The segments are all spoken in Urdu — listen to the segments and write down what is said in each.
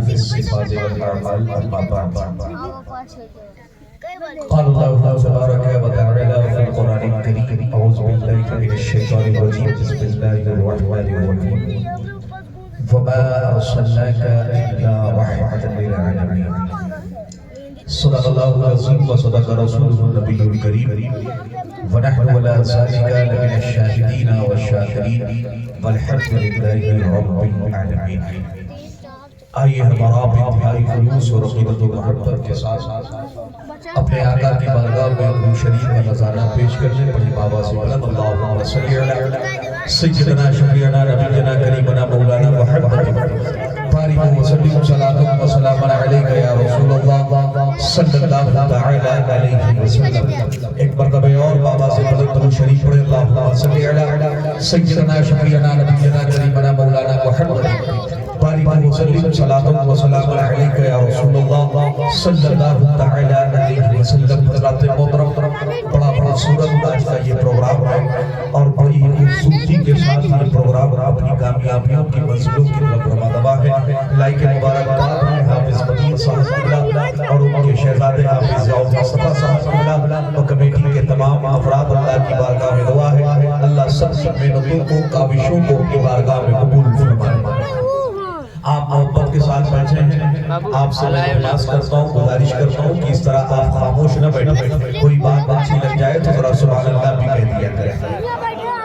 في الصفات والأعمال أما بعد. قال الله تبارك وتعالى في القرآن الكريم أعوذ بالله من الشيطان الرجيم بسم الله الرحمن الرحيم وما أرسلناك إلا رحمة للعالمين. صدق الله العظيم وصدق رسوله النبي الكريم ونحن على ذلك لمن الشاهدين والشاكرين والحمد لله رب العالمين. آئیے ہمارا انتہائی خلوص اور عقیدت و محبت کے ساتھ اپنے آقا کی بارگاہ میں درود شریف کا نظارہ پیش کرنے پڑھی بابا سے بلند اللہم صلی علی سیدنا شفیعنا نبینا کریمنا مولانا محمد بارک وسلم صلاۃ و سلام علیکہ یا رسول اللہ صلی اللہ تعالی علیہ وسلم. ایک مرتبہ اور بابا سے بلند درود شریف پڑھے اللہم صلی علی سیدنا شفیعنا نبینا کریمنا مولانا محمد بارک وسلم صلاۃ و سلام علیکہ یا رسول اللہ صلی اللہ تعالی علیہ وسلم. حضرات محترم، بڑا خوبصورت آج کا یہ پروگرام ہے اور بڑی خوبصورتی کے ساتھ یہ پروگرام اپنی کامیابیوں کی منزلوں کی طرف رواں ہے. لائی کے مبارکباد ہیں حافظ مدین صاحب اور ان کے شہزادے حافظ ضیاء مصطفیٰ صاحب اور کمیٹی کے تمام افراد. اللہ کی بارگاہ میں دعا ہے اللہ سب محنتوں کو کاوشوں کو اپنی بارگاہ میں قبول فرمائے. آپ محبت کے ساتھ بیٹھے ہیں، آپ سے میں درخواست کرتا ہوں، گزارش کرتا ہوں کہ اس طرح آپ خاموش نہ بیٹھیں. کوئی بات اچھی لگ جائے تو ذرا سبحان اللہ بھی کہہ دیا کریں.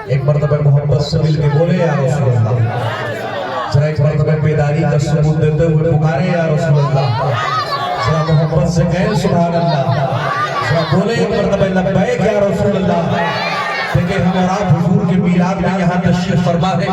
ایک مرتبہ محبت سے مل کے بولے یا رسول اللہ. ذرا ایک مرتبہ بیداری کا ثبوت دیتے ہوئے پکارے یا رسول اللہ. ذرا محبت سے کہیں سبحان اللہ. ذرا بولے ایک مرتبہ لبیک یا رسول اللہ. دیکھیں ہم اور آپ حضور کے میلاد میں یہاں تشریف فرما ہیں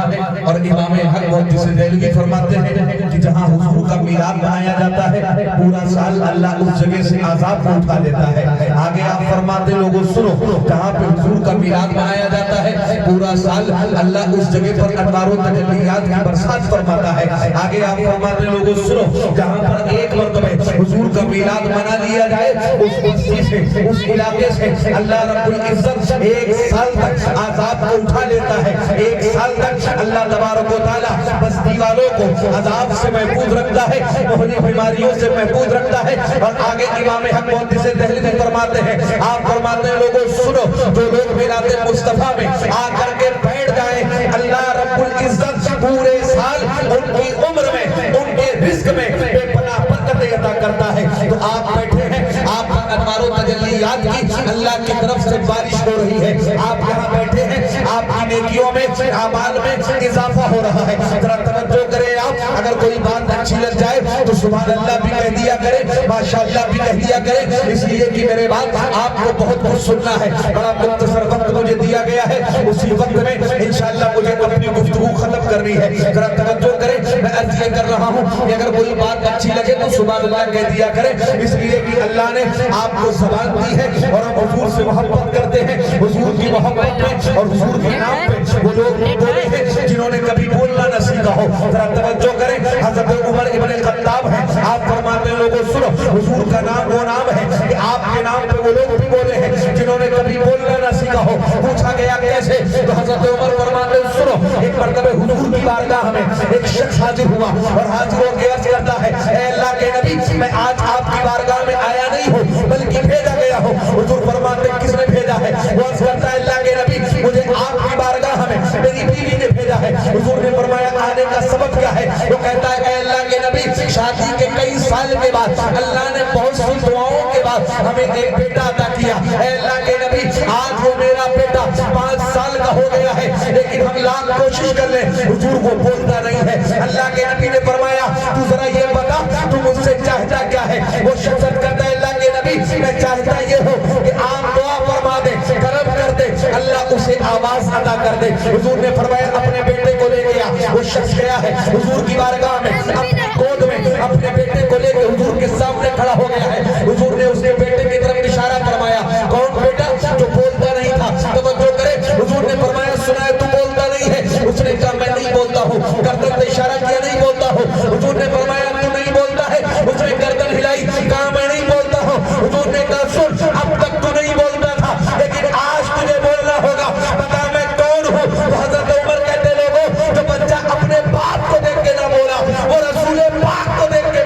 اور امام حق محدث دہلوی فرماتے ہیں کہ جہاں حضور کا میلاد منایا جاتا ہے پورا سال اللہ اس جگہ سے عذاب کو اٹھا لیتا ہے. آگے آپ فرماتے لوگوں سنو، جہاں پہ حضور کا میلاد منایا جاتا ہے پورا سال اللہ اس جگہ پر انوار و تجلیات کی برسات فرماتا ہے. آگے آپ فرماتے لوگوں سنو، جہاں پر ایک مرتبہ حضور کا میلاد منا لیا جائے اس بستی سے اس علاقے سے اللہ رب العزت ایک سال تک عذاب کو اٹھا لیتا ہے. ایک سال تک اللہ تبارک و تعالی بستی والوں کو عذاب سے محفوظ رکھتا ہے، مہلک بیماریوں سے محفوظ رکھتا ہے. اور آگے امام حق محدث دہلوی فرماتے ہیں، آپ فرماتے ہیں لوگوں سنو، جو لوگ میلاد مصطفیٰ میں آ کر کے بیٹھ جائیں اللہ رب العزت پورے سال ان کی عمر میں ان کے رزق میں بے پناہ برکتیں عطا کرتا ہے. تو آپ بیٹھے ہیں، آپ انوار و تجلیات کی اللہ کی طرف سے بارش ہو رہی ہے. آپ یہاں بیٹھے ہیں، آپ کی نیکیوں میں اعمال میں اضافہ ہو رہا ہے. ذرا توجہ کریں آپ، اگر کوئی بات اچھی لگ جائے تو سبحان اللہ بھی کہہ دیا کریں، ماشاءاللہ بھی کہہ دیا کریں، اس لیے کہ میرے بات آپ کو بہت کچھ سننا ہے. بڑا مختصر وقت مجھے دیا گیا ہے، اسی وقت میں انشاءاللہ مجھے اپنی گفتگو ختم کرنی ہے. ذرا توجہ کریں، میں عرض یہ کر رہا ہوں کہ اگر کوئی بات اچھی لگے تو سبحان اللہ کہہ دیا کریں، اس لیے کہ اللہ نے آپ کو زبان دی ہے اور ہم حضور سے محبت کرتے ہیں. حضور کی محبت میں اور حضور کے نام پہ وہ لوگ بولے ہیں جنہوں نے کبھی بولنا نہ سیکھا ہو. ذرا توجہ کریں، حضرت عمر ابن خطاب ہیں، آپ فرماتے ہیں لوگوں سنو، حضور کا نام وہ نام ہے کہ آپ کے نام پہ وہ لوگ بھی بولے ہیں جنہوں نے کبھی بولنا نہ سیکھا ہو. پوچھا گیا کیسے؟ تو حضرت عمر فرماتے ہیں سنو، ایک مرتبہ حضور کی بارگاہ میں ایک شخص حاضر ہوا اور حاضر ہو کے عرض کرتا ہے اے اللہ کے نبی، میں آج آپ کی بارگاہ میں آیا نہیں ہوں بلکہ بھیجا گیا ہوں. حضور فرماتے ہیں کس نے بھیجا ہے؟ وہ عرض کرتا ہے اللہ کے نبی، مجھے آپ کی بارگاہ میں میری بیوی نے بھیجا ہے. حضور نے فرمایا آنے کا سبب کیا ہے؟ وہ کہتا ہے اے اللہ کے نبی، شادی کے کئی سال کے بعد اللہ نے بہت سی دعاؤں کے بعد ہمیں ایک بیٹا عطا کیا. اے اللہ کے نبی، آج وہ میرا بیٹا 5 سال کا ہو گیا ہے لیکن ہم لاکھ کوشش کر لیں حضور وہ بولتا نہیں ہے. اللہ کے نبی نے فرمایا تو ذرا یہ بتا تو مجھ سے چاہتا کیا ہے؟ وہ شخص کہتا ہے اللہ کے نبی، میں چاہتا یہ ہو کہ آپ دعا فرما دیں، کرم کر دیں، اللہ اسے آواز عطا کر دے. حضور نے فرمایا اپنے بیٹے کو لے گیا. وہ شخص گیا ہے حضور کی بارگاہ میں، اپنے گود میں اپنے بیٹے کو لے کے حضور کے سامنے کھڑا ہو گیا ہے. حضور نے اس کے بیٹے کی طرف اشارہ فرمایا. کون بیٹا؟ جو بولتا نہیں تھا. توجہ کرے، حضور نے فرمایا سنا ہے تو بولتا نہیں ہے. اس نے کہا میں نہیں بولتا ہوں. گردن سے اشارہ کیا نہیں بولتا ہوں. حضور نے فرمایا تو نہیں بولتا ہے. اس نے گردن ہلائی، کہا میں نہیں بولتا ہوں. حضور نے کہا سن، اب تک تو نہیں بولتا تھا لیکن آج تجھے بولنا ہوگا. بتا میں کون ہوں؟ تو حضرت عمر کہتے لوگوں جو بچہ اپنے باپ کو دیکھ کے نہ بولا وہ رسول پاک کو دیکھ کے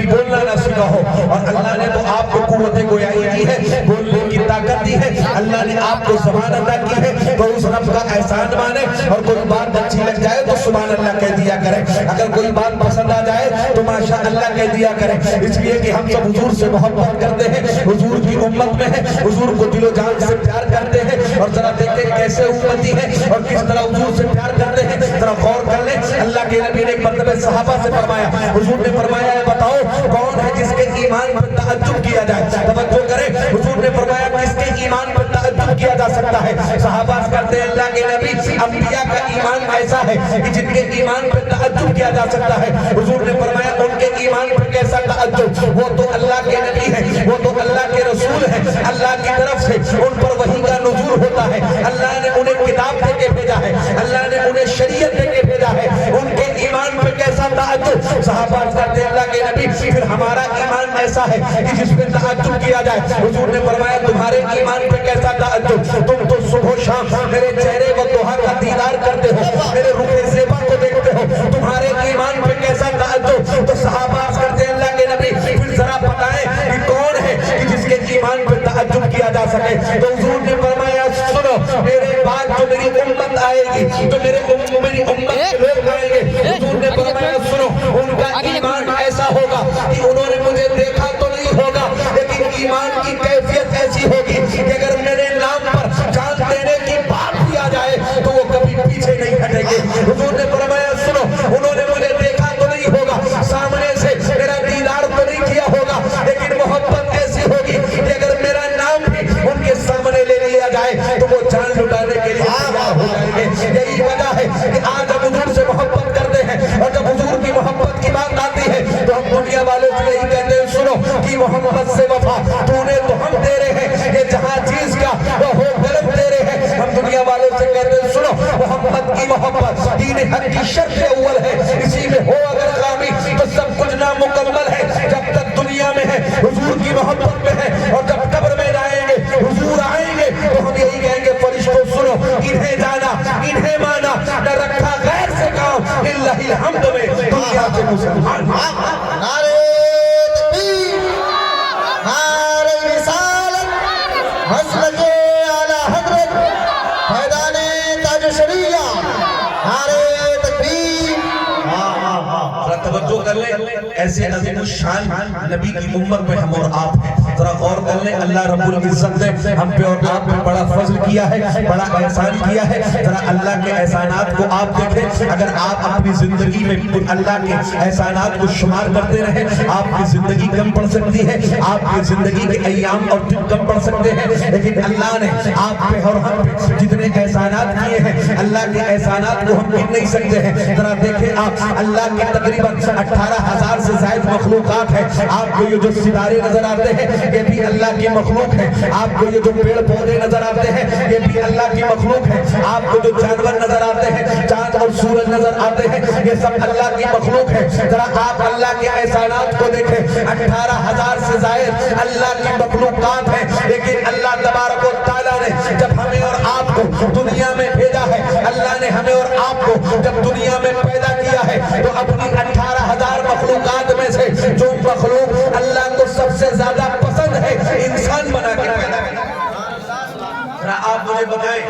بولنا نہ سنا ہو، اور اللہ نے تو آپ کو قوت گویائی دی ہے، بولنے کی طاقت دی ہے، اللہ نے آپ کو زبان عطا کی ہے، تو اس رب کا احسان مانے، اور کوئی بات اچھی لگ جائے تو سبحان اللہ کہہ دیا کرے، اگر کوئی بات پسند آ جائے تو ماشاء اللہ کہہ دیا کرے، اس لیے کہ ہم سب حضور سے محبت کرتے ہیں، حضور کی امت میں ہے، حضور کو دل و جان سے پیار کرتے ہیں، اور ذرا دیکھیں کیسے امتی ہے اور کس طرح حضور سے پیار کرتے ہیں، ذرا غور کر لیں۔ اللہ کے نبی نے ایک مرتبہ صحابہ سے فرمایا، حضور نے فرمایا ہے بتاؤ کون ہے جس کے ایمان پر تعجب کیا جائے، توجہ کریں، حضور نے فرمایا کس کے ایمان پر تعجب کیا جا سکتا ہے، صحابہ کرتے ہیں اللہ کے نبی انبیاء کا ایمان ایسا ہے کہ جن کے ایمان پر تعجب کیا جا سکتا ہے، حضور نے فرمایا ان کے ایمان پر کیسا تعجب، وہ تو اللہ کے نبی ہے، وہ تو اللہ کے رسول ہے، اللہ کی طرف سے ان پر وحی کا نزول ہوتا ہے، اللہ نے انہیں کتاب دے کے بھیجا ہے، اللہ نے انہیں شریعت دے کے بھیجا ہے، ان کے ایمان پر کیسا تعجب، صحابہ کرتے ہیں اللہ کے نبی پھر ہمارا ایمان ایسا ہے کہ جس پہ تعجب کیا جائے، حضور نے فرمایا تمہارے ایمان پہ کیسا تعجب، تم تو صبح و شام میرے چہرے و دوحہ کا دیدار کرتے ہو، میرے روح زیبا کو دیکھتے ہو، تمہارے ایمان پہ کیسا تعجب، تو صحابہ کرتے ہیں اللہ کے نبی پھر ذرا بتائیں کہ کون ہے کہ جس کے ایمان پہ تعجب کیا جا سکے، تو حضور نے فرمایا سنو میرے بعد جو میری امت آئے گی، جو میری امت کے لوگ آئیں گے، حضور نے فرمایا سنو ان کا ایمان ایسا ہوگا کہ انہوں نے مجھے دیکھا تو نہیں ہوگا، لیکن ایمان کی کیفیت ایسی ہوگی کہ اگر میرے نام پر جان دینے کی بات بھی آ جائے تو وہ کبھی پیچھے نہیں ہٹیں گے، حضور نے فرمایا سنو انہوں نے مجھے دیکھا تو نہیں ہوگا، سامنے سے میرا دیدار تو نہیں کیا ہوگا، لیکن محبت ایسی ہوگی کہ اگر میرا نام بھی ان کے سامنے لے لیا جائے تو وہ جان لٹانے کے لیے تیار ہو جائیں گے۔ یہی وجہ ہے کہ آج ہم حضور سے محبت کرتے ہیں، اور جب حضور کی محبت کی بات آتی ہے تو ہم دنیا والوں سے یہی کہتے ہیں سنو کہ محمد سے وفا تو نے تو ہم تیرے ہیں، یہ جہاں چیز کا وہ ہو غلط تیرے ہیں، ہم دنیا والوں سے کہتے ہیں سنو محمد کی محبت دین حق کی شرط اول ہے، اسی میں ہو اگر خامی تو سب کچھ نامکمل ہے، جب تک دنیا میں ہے حضور کی محبت میں ہے، اور جب قبر میں جائیں گے حضور آئیں گے تو ہم یہی کہیں گے فرشتوں سنو انہیں جانا انہیں مانا، نہ رکھا غیر سے کام اللہ الحمد میں دنیا سے مسلمان۔ نعرہ تکبیر، نعرہ رسالت، مسلک اعلی حضرت فیضان تاج شریعہ، نعرہ تکبیر۔ ذرا توجہ کر لیں، ایسے عظیم الشان نبی کی امت میں ہم اور آپ ہیں، ذرا غور کر لیں، اللہ رب العزت نے ہم پہ اور آپ پہ بڑا فضل کیا ہے، بڑا احسان کیا ہے، ذرا اللہ کے احسانات کو آپ دیکھیں، اگر آپ اپنی زندگی میں اللہ کے احسانات کو شمار کرتے رہیں، آپ کی زندگی کم پڑ سکتی ہے، آپ کی زندگی کے ایام اور دن کم پڑ سکتے ہیں، لیکن اللہ نے آپ پہ اور ہم پہ جتنے احسانات کیے ہیں، اللہ کے احسانات کو ہم گن نہیں سکتے ہیں، ذرا دیکھیں آپ اللہ کی تقریباً 18,000 سے زائد مخلوقات ہیں، آپ کو یہ جو ستارے نظر آتے ہیں یہ بھی اللہ کی مخلوق ہے، آپ کو یہ جو پیڑ پودے نظر آتے ہیں یہ بھی اللہ کی مخلوق ہے، آپ کو جو جانور نظر آتے ہیں چاند اور سورج نظر آتے ہیں یہ سب اللہ کی مخلوق ہے، ذرا آپ اللہ کے احسانات کو دیکھیں، 18,000 سے زائد اللہ کی مخلوقات ہیں، لیکن اللہ تبارک و تعالیٰ نے جب ہمیں اور آپ کو دنیا میں بھیجا ہے، اللہ نے ہمیں اور آپ کو جب دنیا میں پیدا کیا ہے تو اپنی 18,000 مخلوقات میں سے جو مخلوق اللہ کو سب سے زیادہ پسند ہے انسان بنا کے پیدا کیا۔ آپ مجھے بتائیں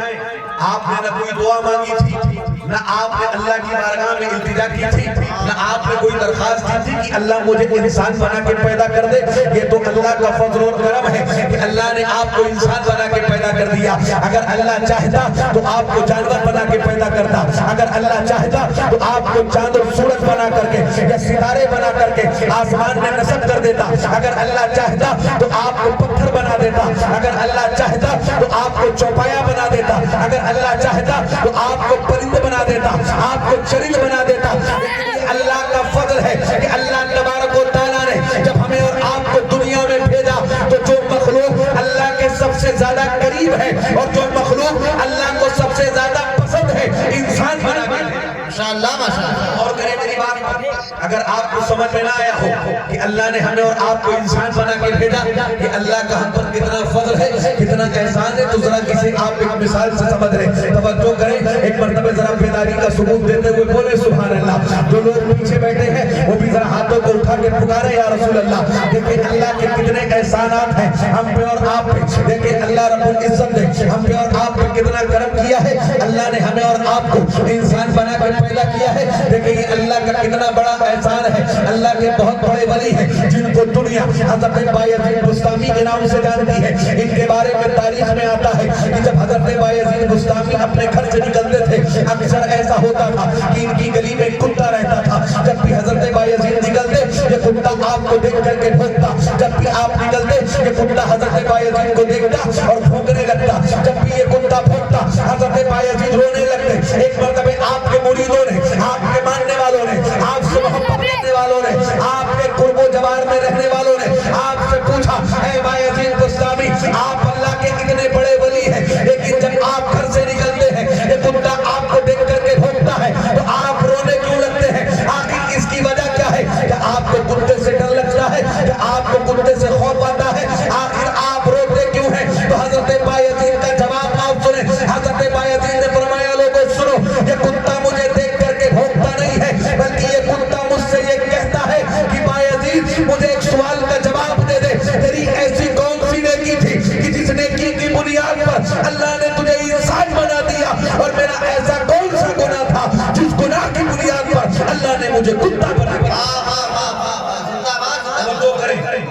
آپ نے نہ کوئی دعا مانگی تھی، نہ آپ نے اللہ کی بارگاہ میں التجا کی تھی، نہ آپ نے کوئی درخواست کی تھی کہ اللہ مجھے انسان بنا کے پیدا کر دے، یہ تو اللہ کا فضل و کرم ہے کہ اللہ نے آپ کو انسان بنا کے پیدا کر دیا، اگر اللہ چاہتا تو آپ کو جانور بنا کے پیدا کرتا، اگر اللہ چاہتا تو آپ کو چاند اور سورج بنا کر کے یا ستارے بنا کر کے آسمان میں نصب کر دیتا، اگر اللہ چاہتا تو آپ کو پتھر بنا دیتا، اگر اللہ چاہتا تو آپ کو چوپایا بنا دیتا، اگر اللہ چاہتا تو آپ کو پرند بنا دیتا، آپ کو چرند بنا دیتا، لیکن اللہ کا فضل ہے کہ اللہ تبارک و تعالیٰ نے جب ہمیں اور آپ کو دنیا میں بھیجا تو جو مخلوق اللہ کے سب سے زیادہ قریب ہے اور جو مخلوق اللہ کو سب سے زیادہ پسند ہے انسان بنا کے ماشاءاللہ ماشاءاللہ۔ اور کرے میری بات اگر آپ کو سمجھ میں نہ آیا ہو کہ اللہ نے ہمیں اور آپ کو انسان بنا کے بھیجا کہ اللہ کا ہم پر کتنا فضل ہے، کتنا احسان ہے، تو ذرا کسی آپ ایک مثال سے سمجھ رہے توجہ کریں، ایک مرتبہ ذرا بیداری کا ثبوت دیتے ہوئے بولے سبحان اللہ۔ جو لوگ پیچھے بیٹھے ہیں وہ بھی ذرا ہاتھوں کو اٹھا کے پکارے یا رسول اللہ۔ دیکھیں اللہ کے کتنے احسانات ہیں ہم پہ اور آپ پہ، دیکھیں اللہ رب العزت نے ہم پہ اور آپ پہ کتنا کرم کیا ہے، اللہ نے ہمیں اور آپ کو انسان بنا کر پیدا کیا ہے۔ دیکھیں یہ اللہ کا کتنا بڑا احسان ہے، اللہ کے بہت بڑے ولی ہیں جن کو دنیا حضرت بایزید بستامی کے نام سے جانتی ہے۔ ان کے بارے میں تاریخ میں آتا ہے کہ جب حضرت بایزید بستامی اپنے گھر سے نکلتے تھے اکثر ایسا ہوتا تھا کہ ان کی گلی میں کتا رہتا تھا، جب بھی حضرت بایزید نکلتے یہ کتا آپ کو دیکھ کر کے بھونکتا، جب بھی آپ نکلتے یہ کتا حضرت بایزید کو دیکھتا اور بھونکنے لگتا، جب بھی یہ کتا بھونکتا حضرت بایزید رونے لگتے۔ ایک مرتبہ آپ کے مریدوں نے، آپ کے ماننے والوں نے، آپ سے محبت کرنے والوں نے، آپ کے قرب و جوار میں رہنے والوں نے آپ سے پوچھا اے بایزید بستامی آپ اللہ کے کتنے بڑے ولی ہیں، لیکن جب آپ گھر سے نکلتے ہیں یہ کتا آپ کو دیکھ کر کے بھونکتا ہے تو آپ رونے کیوں لگتے ہیں؟ آخر اس کی وجہ کیا ہے؟ کہ آپ کو کتے سے ڈر لگتا ہے، کہ آپ کو کتے سے خوف آتا ہے، آخر آپ روتے کیوں ہیں؟ تو حضرت بایزید کا جواب آپ سنیں۔ حضرت بایزید نے فرمایا لوگوں سنو، یہ کتا مجھے دیکھ کر کے بھونکتا نہیں ہے بلکہ یہ کتا مجھ سے یہ کہتا ہے کہ بایزید مجھے ایک سوال کا جواب دے دے، تیری ایسی کون سی نیکی تھی کہ جس نیکی کی بنیاد پر اللہ نے تجھے انسان بنا دیا، اور میرا ایسا کون سا گناہ تھا جس گناہ کی بنیاد پر اللہ نے مجھے کتا بنا دیا۔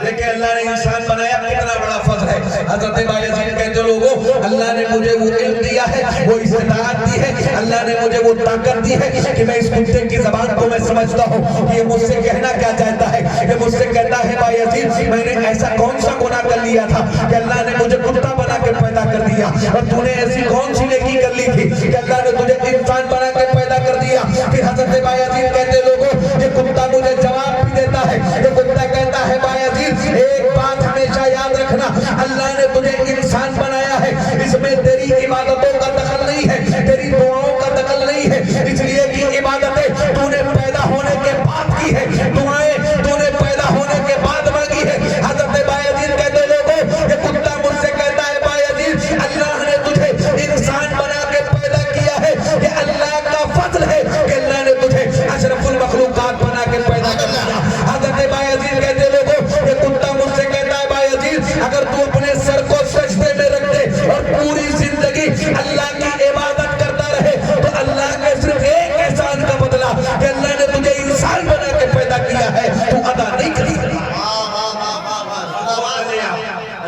لیکن اللہ نے انسان بنایا، کتنا بڑا فضل ہے۔ حضرت بایزید کہتے لوگوں اللہ نے مجھے وہ علم دیا ہے، وہ استطاعت دی ہے، اللہ نے مجھے وہ طاقت دی ہے کہ میں اس کتے کی زبان کو میں سمجھتا ہوں یہ مجھ سے کہنا کیا چاہتا ہے۔ یہ مجھ سے کہتا ہے بایزید میں نے ایسا کون سا گناہ کر لیا تھا کہ اللہ نے مجھے کتا بنا کے پیدا کر دیا، اور تو نے ایسی کون سی نیکی کر لی تھی کہ اللہ نے تجھے انسان بنا کے پیدا کر دیا۔ پھر حضرت بایزید کہتے لوگوں یہ کتا مجھے جواب بھی دیتا ہے، یہ کتا کہتا ہے بایزید ایک بات ہمیشہ یاد رکھنا، اللہ نے تجھے انسان بنایا ہے، اس میں تیری عبادتوں کا دخل نہیں ہے، تیری دعاؤں کا دخل نہیں ہے، اس لیے کہ عبادتیں تو نے پیدا ہونے کے بعد کی ہے، دعائیں تو نے پیدا ہونے کے بعد مانگی ہے۔ حضرت بایزید کہتے لوگوں یہ کتا مجھ سے کہتا ہے بایزید اللہ نے تجھے انسان بنا کے پیدا کیا ہے، یہ اللہ کا فضل ہے کہ اللہ نے تجھے اشرف المخلوقات بنا کے پیدا کر دیا۔ حضرت بایزید کہتے لوگوں یہ کتا مجھ سے کہتا ہے بایزید اگر تو اپنے سر کو سجدے میں رکھ دے اور پوری زندگی اللہ کی عبادت کرتا رہے تو اللہ کے صرف ایک احسان کا بدلہ کہ اللہ نے تجھے انسان بنا کے پیدا کیا ہے تو ادا نہیں کری۔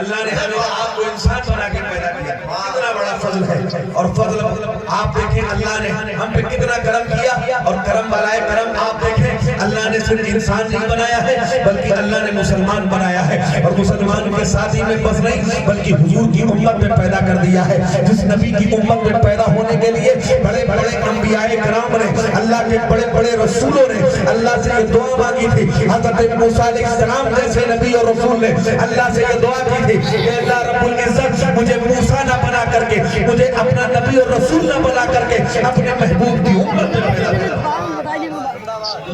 اللہ نے ہمیں آپ کو انسان بنا کے پیدا کیا، کتنا بڑا فضل ہے۔ اور فضل آپ دیکھیں اللہ نے ہم پہ کتنا کرم کیا، اور کرم والائے کرم آپ دیکھیں اللہ نے صرف انسان نہیں بنایا ہے بلکہ اللہ نے مسلمان بنایا ہے، اور مسلمان کے ساتھ ہی میں بس نہیں بلکہ حضور کی امت میں پیدا کر دیا ہے۔ جس نبی کی امت میں پیدا ہونے کے لیے بڑے بڑے انبیاء کرام نے، اللہ کے بڑے بڑے رسولوں نے اللہ سے یہ دعا مانگی تھی۔ حضرت موسیٰ علیہ السلام جیسے نبی اور رسول نے اللہ سے یہ دعا کی تھی کہ اللہ رب العزت مجھے موسیٰ نہ بنا کر کے، مجھے اپنا نبی اور رسول نہ بنا کر کے اپنے محبوب کی امت میں پیدا کر۔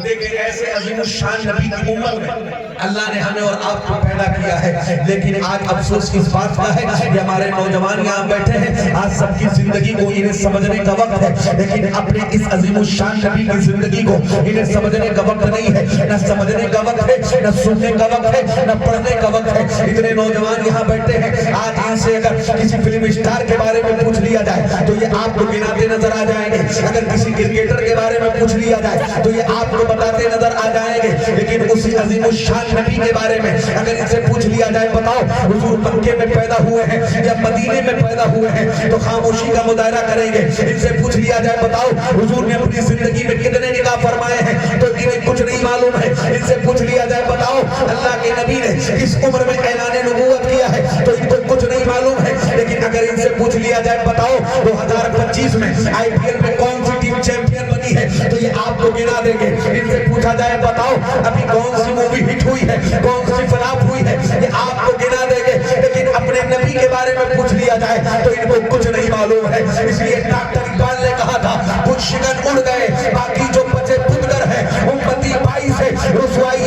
دیکھیں ایسے عظیم الشان نبی کی امت میں اللہ نے ہمیں اور آپ کو پیدا کیا ہے، لیکن آج افسوس اس بات کا ہے کہ ہمارے نوجوان یہاں بیٹھے ہیں، آج سب کی زندگی کو انہیں سمجھنے کا وقت ہے، لیکن اپنے اس عظیم الشان نبی کی زندگی کو انہیں سمجھنے کا وقت نہیں ہے، نہ سمجھنے کا وقت ہے، نہ سننے کا وقت ہے، نہ پڑھنے کا وقت ہے۔ اتنے نوجوان یہاں بیٹھے ہیں، آج ان سے اگر کسی فلم اسٹار کے بارے میں پوچھ لیا جائے تو یہ آپ کو گناتے نظر آ جائیں گے، اگر کسی کرکٹر کے بارے میں پوچھ لیا جائے تو یہ آپ کو بتاتے نظر آ جائیں گے، لیکن اسی عظیم الشان نبی کے بارے میں اگر ان سے پوچھ لیا جائے بتاؤ حضور مکے میں پیدا ہوئے ہیں یا مدینے میں پیدا ہوئے ہیں تو خاموشی کا مظاہرہ کریں گے۔ ان سے پوچھ لیا جائے بتاؤ حضور نے اپنی زندگی میں کتنے نکاح فرمائے ہیں تو انہیں کچھ نہیں معلوم ہے۔ ان سے پوچھ لیا جائے بتاؤ اللہ کے نبی نے کس عمر میں اعلان نبوت کیا ہے تو ان کو کچھ نہیں معلوم ہے، لیکن اگر ان سے پوچھ لیا جائے بتاؤ 2025 میں IPL میں کون سی ٹیم چیمپئن بنی ہے تو یہ آپ کو گنا دیں گے۔ ان سے پوچھا جائے بتاؤ ابھی کون سی مووی ہٹ ہوئی ہے، کون سی فلاپ ہوئی ہے، یہ آپ کو گنا دیں گے، لیکن اپنے نبی کے بارے میں پوچھ لیا جائے تو ان کو کچھ نہیں معلوم ہے۔ اس لیے ڈاکٹر اقبال نے کہا تھا کچھ شکن اڑ گئے باقی جو بچے پتگر ہیں امتی 22 ہے رسوائی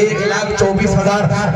1,24,000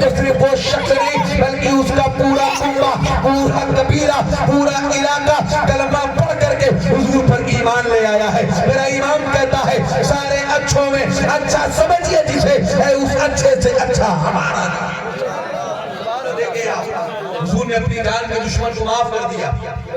جو صرف وہ شخص نہیں بلکہ اس کا پورا امہ، پورا قبیلہ، پورا علاقہ کلمہ پڑھ کر کے حضور پر ایمان لے آیا ہے۔ میرا امام کہتا ہے سارے اچھوں میں اچھا سمجھئے جسے، اے اس اچھے سے اچھا ہمارا نام۔ حضور نے اپنی جان کے دشمن کو معاف کر دیا،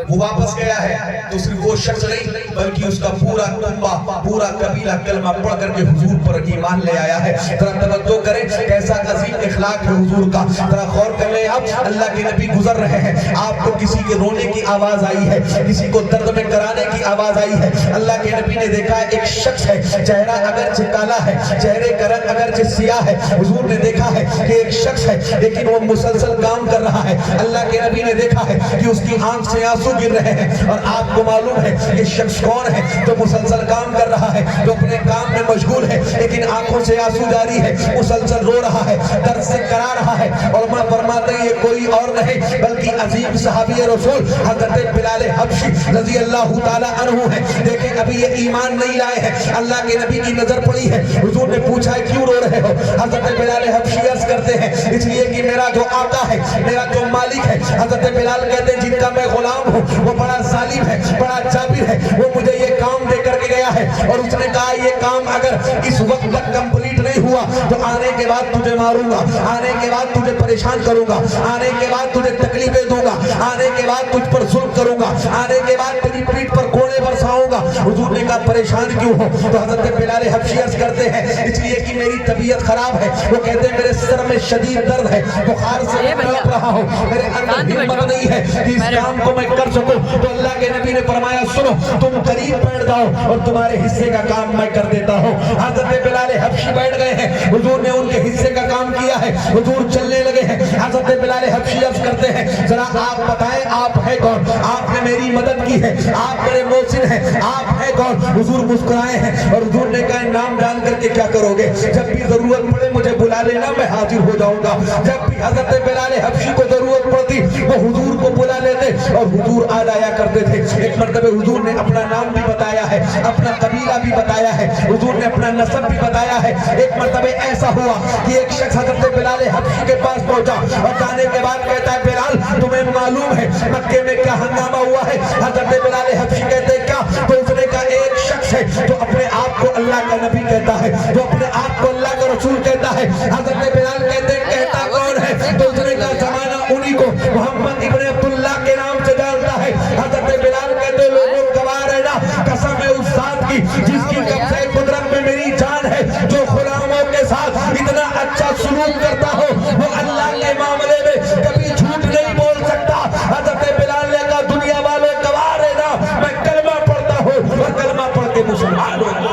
وہ واپس گیا ہے تو صرف وہ شخص نہیں بلکہ اس کا پورا کنبہ، پورا قبیلہ کلمہ پڑھ کر کے حضور پر ایمان لے آیا ہے۔ ذرا توجہ کریں کیسا عظیم اخلاق ہے حضور کا، ذرا غور کر لیں آپ۔ اللہ کے نبی گزر رہے ہیں، آپ کو کسی کے رونے کی آواز آئی ہے، کسی کو درد میں کرانے کی آواز آئی ہے، اللہ کے نبی نے دیکھا ایک شخص ہے، چہرہ اگرچہ کالا ہے، چہرے کا رنگ اگرچہ سیاہ ہے، حضور نے دیکھا ہے کہ ایک شخص ہے لیکن وہ مسلسل کام کر رہا ہے۔ اللہ کے نبی نے دیکھا ہے کہ اس کی آنکھ سے آنسو گر رہے ہیں، اور آپ کو معلوم ہے یہ شخص کون ہے جو مسلسل کام کر رہا ہے، جو اپنے کام میں مشغول ہے لیکن آنکھوں سے آنسو جاری ہے، مسلسل رو رہا ہے، درد سے کرا رہا ہے۔ علماء فرماتے ہیں یہ کوئی اور نہیں بلکہ عظیم صحابی رسول حضرت بلال حبشی رضی اللہ تعالیٰ عنہ ہے۔ دیکھیں ابھی یہ ایمان نہیں لائے ہیں، اللہ کے نبی کی نظر پڑی ہے، حضور نے پوچھا ہے کیوں رو رہے ہو؟ حضرت بلال حبشی عرض کرتے ہیں اس لیے کہ میرا جو آقا ہے، میرا جو مالک ہے، حضرت بلال کہتے ہیں جن کا میں غلام ہوں وہ بڑا ظالم ہے، بڑا جابر ہے، وہ مجھے یہ کام دے کر کے گیا ہے اور اس نے کہا یہ کام اگر اس وقت تک کمپلیٹ نہیں ہوا تو آنے کے بعد تجھے ماروں گا، آنے کے بعد تجھے پریشان کروں گا، آنے کے بعد تجھے تکلیفیں دوں گا، آنے کے بعد تجھ پر ظلم کروں گا، آنے کے بعد تیری پیٹھ پر کوڑے برساؤں گا۔ حضور نے کہا پریشان کیوں ہو؟ تو حضرت بلال حبشی عرض کرتے ہیں اس لیے کہ میری طبیعت خراب ہے، وہ کہتے ہیں میرے سر میں شدید درد ہے، بخار سے میں تڑپ رہا ہوں، میرے اندر ہمت نہیں ہے کہ اس کام کو میں کر سکوں۔ تو اللہ کے نبی نے فرمایا سنو تم قریب بیٹھ جاؤ اور تمہارے حصے کا کام میں کر دیتا ہوں۔ حضرت بلال حبشی بیٹھ گئے ہیں، حضور نے ان کے حصے کا کام کیا ہے، حضور چلنے لگے ہیں۔ حضرت بلال حبشی عرض کرتے ہیں ذرا آپ بتائیں آپ ہے کون؟ آپ نے میری مدد کی ہے، آپ میرے محسن ہیں، آپ ہے کون؟ حضور مسکرائے ہیں اور حضور نے کہا نام جان کر کے کیا کرو گے؟ جب بھی ضرورت پڑے مجھے بلا لینا، میں حاضر ہو جاؤں گا۔ جب بھی حضرت بلال حبشی کو ضرورت پڑتی وہ حضور کو بلا لیتے اور حضور آ جایا کرتے تھے۔ ایک مرتبہ حضور نے اپنا نام بھی بتایا ہے، اپنا قبیلہ بھی بتایا ہے، حضور نے اپنا نسب بھی بتایا ہے۔ ایک مرتبہ ایسا ہوا کہ ایک شخص حضرت بلال حبشی کے پاس پہنچا اور جانے کے بعد کہتا ہے بلال تمہیں معلوم ہے مکے میں کیا ہنگامہ ہوا ہے؟ حضرت بلال حبشی کہتے ہیں کیا؟ تو اس نے کہا ایک شخص ہے جو اپنے آپ کو اللہ کا نبی کہتا ہے، جو اپنے آپ کو اللہ کا رسول کہتا ہے۔ حضرت بلال کہتے ہیں کہتا کون ہے؟ تو اس نے کہا زمانہ انہی کو محمد ابن عبداللہ کے نام سے جانتا ہے۔ حضرت بلال کہتے ہیں لوگوں گواہ رہنا قسم ہے اس ذات کی جس کی قبضہ قدرت میں میری جان ہے، جو غلاموں کے ساتھ اتنا اچھا سلوک کرتا ہو وہ اللہ کے معاملے میں کبھی جھوٹ نہیں بول سکتا۔ حضرت بلال نے کہا دنیا والے گواہ رہنا میں کلمہ پڑھتا ہوں اور کلمہ پڑھ کے مسلمان ہوں۔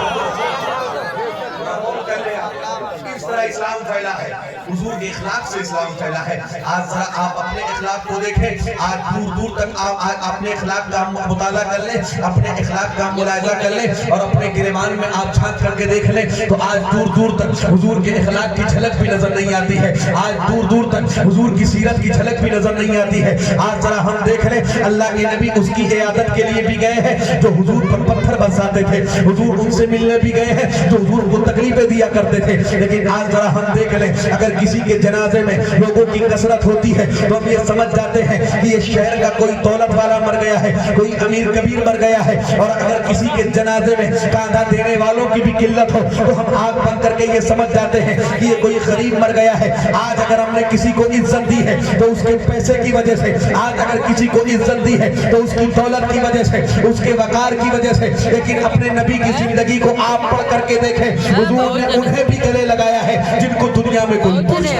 اس طرح اسلام پھیلا ہے، حضور کے اخلاق سے اسلام پھیلا ہے۔ آج ذرا آپ اپنے اخلاق کو دیکھیں، آج دور دور تک آپ اپنے اخلاق کا مطالعہ کر لیں، اپنے اخلاق کا ملاحظہ کر لیں اور اپنے گریبان میں آپ چھانٹ کر کے دیکھ لیں تو آج دور دور تک حضور کے اخلاق کی جھلک بھی نظر نہیں آتی ہے، آج دور دور تک حضور کی سیرت کی جھلک بھی نظر نہیں آتی ہے۔ آج ذرا ہم دیکھ لیں اللہ کے نبی اس کی عیادت کے لیے بھی گئے ہیں جو حضور پر پتھر برساتے تھے، حضور ان سے ملنے بھی گئے ہیں جو حضور کو تکلیفیں دیا کرتے تھے، لیکن آج ذرا ہم دیکھ لیں اگر کسی کے جنازے میں لوگوں کی کثرت ہوتی ہے تو ہم یہ سمجھ جاتے ہیں کہ یہ شہر کا کوئی دولت والا مر گیا ہے، کوئی امیر کبیر مر گیا ہے، اور اگر کسی کے جنازے میں کاندھا دینے والوں کی بھی قلت ہو تو ہم آنکھ بند کر کے یہ سمجھ جاتے ہیں کہ یہ کوئی غریب مر گیا ہے۔ آج اگر ہم نے کسی کو عزت دی ہے تو اس کے پیسے کی وجہ سے، آج اگر کسی کو عزت دی ہے تو اس کی دولت کی وجہ سے، اس کے وقار کی وجہ سے، لیکن اپنے نبی کی زندگی کو آپ پڑھ کر کے دیکھیں حضور نے انہیں بھی گلے لگایا ہے جن کو دنیا میں کوئی پوچھتا نہیں۔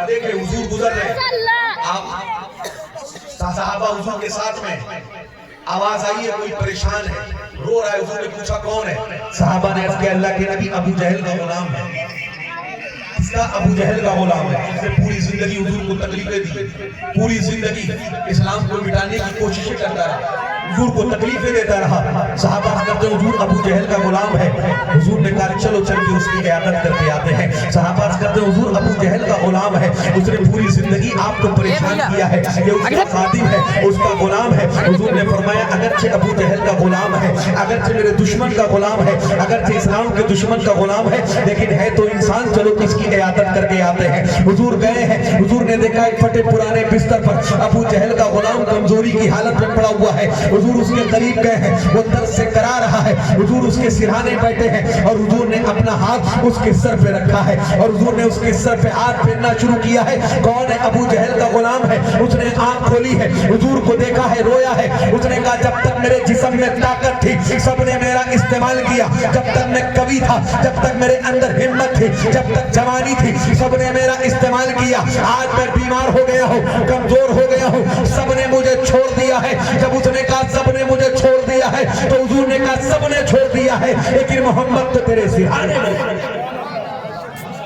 دیکھیں حضور گزر رہے آپ صحابہ حضور کے ساتھ میں آواز آئی ہے کوئی پریشان ہے رو رہا ہے، حضور نے پوچھا کون ہے؟ صحابہ نے عرض کیا اللہ کے نبی ابو جہل کا غلام ہے۔ اس کا ابو جہل کا غلام ہے، اس نے پوری زندگی حضور کو تکلیفیں دی، پوری زندگی اسلام کو مٹانے کی کوششیں کرتا ہے، حضور کو تکلیفیں دیتا رہا. صحابہ کرتے حضور ابو جہل کا غلام ہے. حضور نے کہا چلو چل کے اس کی عیادت کر کے آتے ہیں. صحابہ کرتے حضور ابو جہل کا غلام ہے, اس نے پوری زندگی آپ کو پریشان کیا ہے, یہ اس کا خادم ہے, اس کا غلام ہے. حضور نے فرمایا اگرچہ ابو جہل کا غلام ہے, اگرچہ میرے دشمن کا غلام ہے, اگرچہ اسلام کے دشمن کا غلام ہے, لیکن ہے تو انسان, چلو اس کی عیادت کر کے آتے ہیں. حضور گئے ہیں. حضور نے دیکھا ایک پھٹے پرانے بستر پر ابو جہل کا غلام کمزوری کی حالت میں پڑا ہوا ہے. حضور اس کے قریب گئے ہیں, وہ درد سے کرا رہا ہے. حضور اس کے سرہانے بیٹھے ہیں اور حضور نے اپنا ہاتھ اس کے سر پہ رکھا ہے اور حضور نے اس کے سر پہ ہاتھ پھیرنا شروع کیا ہے. کون ہے؟ ابو جہل کا غلام ہے. اس نے آنکھ کھولی ہے, حضور کو دیکھا ہے, رویا ہے. اس نے کہا جب تک میرے جسم میں طاقت تھی سب نے میرا استعمال کیا, جب تک میں قوی تھا, جب تک میرے اندر ہمت تھی, جب تک جوانی تھی, سب نے میرا استعمال کیا. آج میں بیمار ہو گیا ہوں, کمزور ہو گیا ہوں, سب نے مجھے چھوڑ دیا ہے. جب اس نے کہا سب نے مجھے چھوڑ دیا ہے تو حضور نے کہا سب نے چھوڑ دیا ہے لیکن محمد تو تیرے سرہانے میں.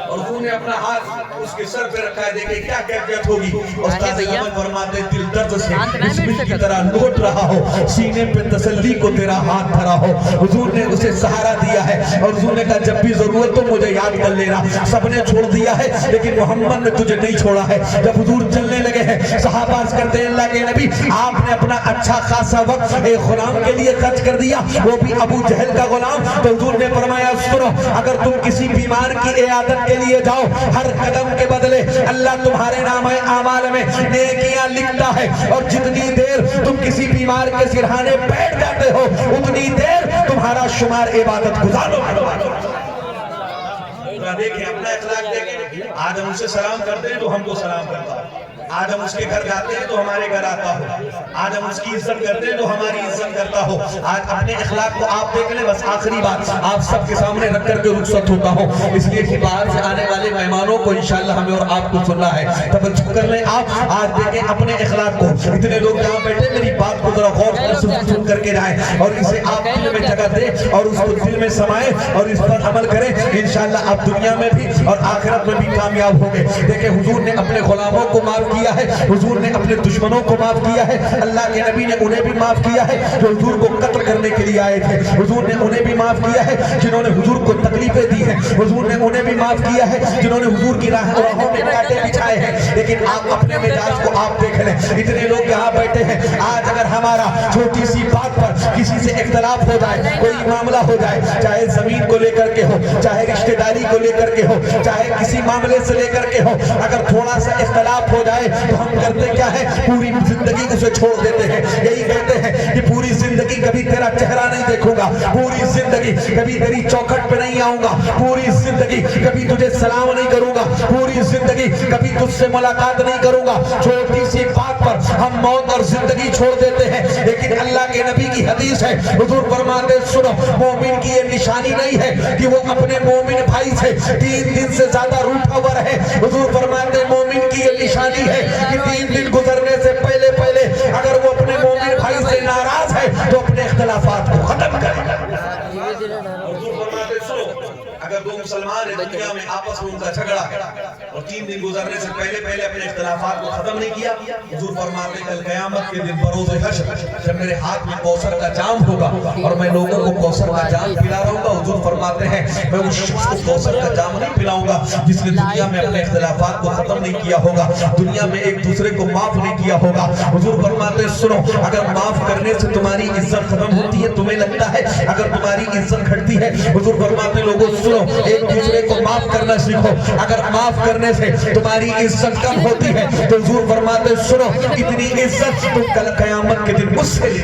اور حضور نے اپنا ہاتھ اس کے سر پہ رکھا ہے. دیکھیں کیا کیفیت ہوگی. استاد احمد فرماتے دل درد سے بسمل کی طرح لوٹ رہا ہو, سینے پہ تسلی کو تیرا ہاتھ دھرا ہو. حضور نے اسے سہارا دیا ہے اور حضور نے کہا جب بھی ضرورت تو مجھے یاد کر لینا. سب نے چھوڑ دیا ہے لیکن محمد نے تجھے نہیں چھوڑا ہے. جب حضور چلنے لگے ہیں صحابہ عرض کرتے ہیں اللہ کے نبی آپ نے اپنا اچھا خاصا وقت ایک غلام کے لیے خرچ کر دیا, وہ بھی ابو جہل کا غلام. تو حضور نے فرمایا سنو, اگر تم کسی بیمار کی عیادت کے لیے جاؤ, ہر قدم کے بدلے اللہ تمہارے نام اعمال میں نیکیاں لکھتا ہے, اور جتنی دیر تم کسی بیمار کے سرہانے بیٹھ جاتے ہو اتنی دیر تمہارا شمار عبادت گزارو. دیکھیں اپنا اخلاق دیکھیں. آج ہم اسے سلام کرتے ہیں تو ہم کو سلام کرتا ہے, آج ہم اس کے گھر جاتے ہیں تو ہمارے گھر آتا ہو, آج ہم اس کی عزت کرتے ہیں تو ہماری عزت کرتا ہو. آج اپنے اخلاق کو آپ دیکھ لیں. بس آخری بات آپ سب کے سامنے رکھ کر کے رخصت ہوتا ہوں, اس لیے کہ باہر سے آنے والے مہمانوں کو انشاءاللہ ہمیں اور آپ کو سننا ہے. توجہ کر لیں آپ. آج دیکھیں اپنے اخلاق کو. اتنے لوگ یہاں بیٹھے, میری بات کو ذرا غور سے سن کر کے جائیں اور اسے آپ دل میں جگہ دیں اور اس کو دل میں سمائیں اور اس پر عمل کریں. انشاءاللہ آپ دنیا میں بھی اور آخرت میں بھی کامیاب ہوں گے. دیکھیں حضور نے اپنے غلاموں کو معاف کیا ہے, حضور نے اپنے دشمنوں کو معاف کیا ہے, اللہ کے نبی نے انہیں بھی معاف کیا ہے جو حضور کو قتل کرنے کے لیے آئے تھے. حضور نے انہیں بھی معاف کیا ہے جنہوں نے حضور کو تکلیفیں دی ہیں. حضور نے انہیں بھی معاف کیا ہے جنہوں نے حضور کی راہوں میں کانٹے بچھائے ہیں. لیکن آپ اپنے مزاج کو آپ دیکھ لیں. اتنے لوگ یہاں بیٹھے ہیں, آج اگر ہمارا چھوٹی سی بات پر کسی سے اختلاف ہو جائے, کوئی معاملہ ہو جائے, چاہے زمین کو لے کر کے ہو, چاہے رشتہ داری کو لے کر کے ہو, چاہے کسی معاملے سے لے کر کے ہو, اگر تھوڑا سا اختلاف ہو جائے تو ہم کرتے کیا ہے, پوری زندگی اسے چھوڑ دیتے ہیں. یہی کہتے ہیں کہ پوری زندگی کبھی تیرا چہرہ نہیں دیکھوں گا, پوری زندگی کبھی تیری چوکھٹ پہ نہیں آؤں گا, پوری زندگی کبھی تجھے سلام نہیں کروں گا, پوری زندگی کبھی تجھ سے ملاقات نہیں کروں گا. چھوٹی سی بات پر ہم موت اور زندگی چھوڑ دیتے ہیں. لیکن اللہ کے نبی کی حدیث ہے, حضور فرماتے سنو, مومن کی یہ نشانی نہیں ہے کہ وہ اپنے مومن بھائی سے 3 دن سے زیادہ روٹھا ہوا رہے. حضور فرماتے مومن کی یہ نشانی ہے کہ 3 دن گزرنے سے پہلے اگر وہ اپنے مومن بھائی سے ناراض ہے تو اپنے اختلافات کو ختم کرے. حضور فرماتے سنو, اگر دو مسلمان ہیں دنیا میں آپس میں ان کا جھگڑا ہے اور 3 دن گزرنے سے پہلے اپنے اختلافات کو ختم نہیں کیا, حضور فرماتے کل قیامت کے دن بروز حشر جب میرے ہاتھ میں کوثر کا جام ہوگا اور میں لوگوں کو کوثر کا جام پلا رہا ہوں گا, حضور فرماتے ہیں میں اس شخص کو کوثر کا جام نہیں پلاؤں گا جس نے دنیا میں اپنے اختلافات کو ختم نہیں کیا ہوگا, دنیا میں ایک دوسرے کو معاف نہیں کیا ہوگا. حضور فرماتے سنو, اگر معاف کرنے سے تمہاری عزت ختم ہوتی ہے, تمہیں لگتا ہے اگر تمہاری عزت گھٹتی ہے, حضور فرماتے لوگوں سنو, ایک دوسرے کو معاف کرنا سیکھو. اگر معاف کرنے سے تمہاری عزت کم ہوتی ہے تو حضور فرماتے سنو, اتنی عزت تم کل قیامت کے دن مجھ سے لے.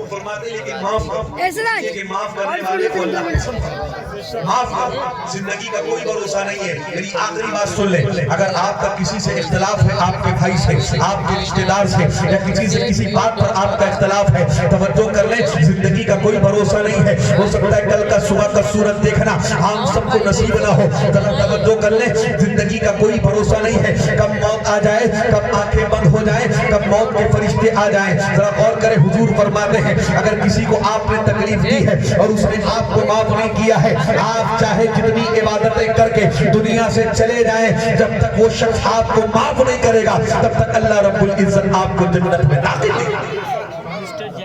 فرماتے لیکن معاف کرنے والے کو اللہ پسند کرتا ہے. معاف زندگی کا کوئی بھروسہ نہیں ہے. میری آخری بات سن لیں, اگر آپ کا کسی سے اختلاف ہے, آپ کے بھائی سے, آپ کے رشتہ دار سے, یا کسی سے کسی بات پر آپ کا اختلاف ہے, توجہ کر لیں, زندگی کا کوئی بھروسہ نہیں ہے. ہو سکتا ہے کل کا صبح کا سورج دیکھنا ہم سب کو نصیب نہ ہو. توجہ کر لیں, زندگی کا کوئی بھروسہ نہیں ہے. کب موت آ جائے, کب آنکھیں بند ہو جائیں, کب موت کے فرشتے آ جائیں. ذرا غور کریں, حضور فرماتے ہیں اگر کسی کو آپ نے تکلیف دی ہے اور اس نے آپ کو معاف نہیں کیا ہے, آپ چاہے جتنی عبادتیں کر کے دنیا سے چلے جائیں, جب تک وہ شخص آپ کو معاف نہیں کرے گا تب تک اللہ رب العزت آپ کو جنت میں داخل نہیں.